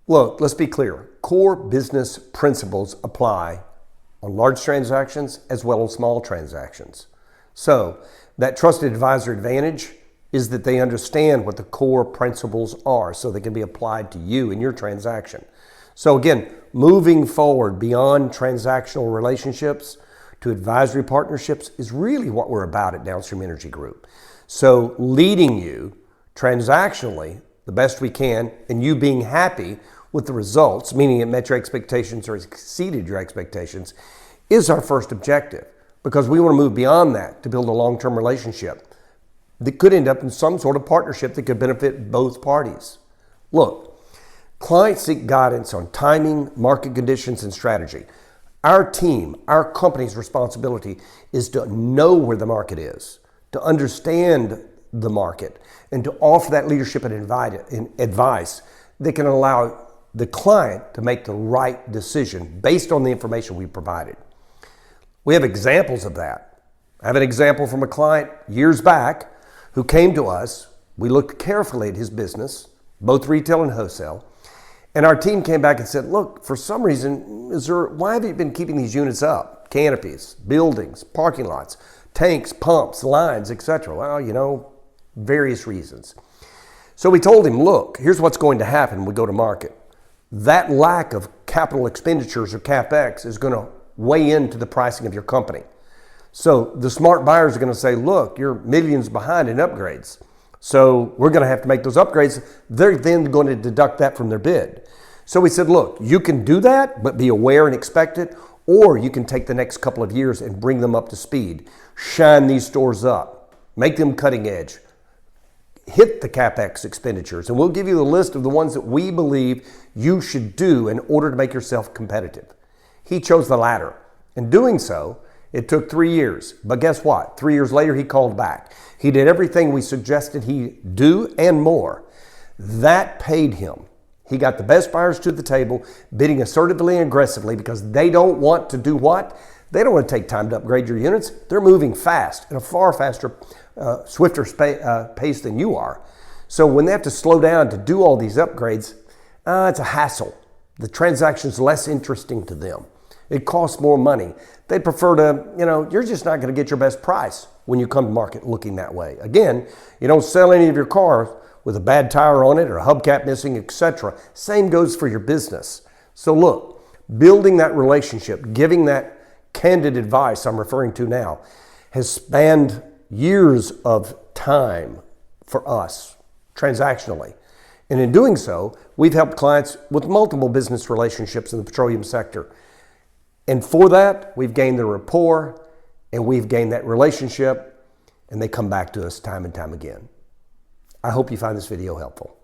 Look, let's be clear. Core business principles apply on large transactions as well as small transactions. So that trusted advisor advantage is that they understand what the core principles are so they can be applied to you in your transaction. So again, moving forward beyond transactional relationships to advisory partnerships is really what we're about at Downstream Energy Group. So leading you transactionally the best we can and you being happy with the results, meaning it met your expectations or exceeded your expectations, is our first objective, because we want to move beyond that to build a long-term relationship that could end up in some sort of partnership that could benefit both parties. Look, clients seek guidance on timing, market conditions, and strategy. Our team, our company's responsibility is to know where the market is, to understand the market, and to offer that leadership and advice that can allow the client to make the right decision based on the information we provided. We have examples of that. I have an example from a client years back who came to us. We looked carefully at his business, both retail and wholesale, and our team came back and said, look, for some reason, why have you been keeping these units up? Canopies, buildings, parking lots, tanks, pumps, lines, etc. Well, various reasons. So we told him, look, here's what's going to happen when we go to market. That lack of capital expenditures or CapEx is going to weigh into the pricing of your company. So the smart buyers are going to say, look, you're millions behind in upgrades. So we're going to have to make those upgrades. They're then going to deduct that from their bid. So we said, look, you can do that, but be aware and expect it, or you can take the next couple of years and bring them up to speed. Shine these stores up. Make them cutting edge. Hit the CapEx expenditures, and we'll give you the list of the ones that we believe you should do in order to make yourself competitive. He chose the latter. In doing so, it took 3 years. But guess what? 3 years later, he called back. He did everything we suggested he do and more. That paid him. He got the best buyers to the table, bidding assertively and aggressively because they don't want to do what? They don't want to take time to upgrade your units. They're moving fast at a far faster, swifter pace than you are. So when they have to slow down to do all these upgrades, it's a hassle. The transaction's less interesting to them. It costs more money. They prefer to, you're just not going to get your best price when you come to market looking that way. Again, you don't sell any of your cars with a bad tire on it or a hubcap missing, etc. Same goes for your business. So look, building that relationship, giving that candid advice I'm referring to now, has spanned years of time for us transactionally. And in doing so, we've helped clients with multiple business relationships in the petroleum sector. And for that, we've gained the rapport and we've gained that relationship, and they come back to us time and time again. I hope you find this video helpful.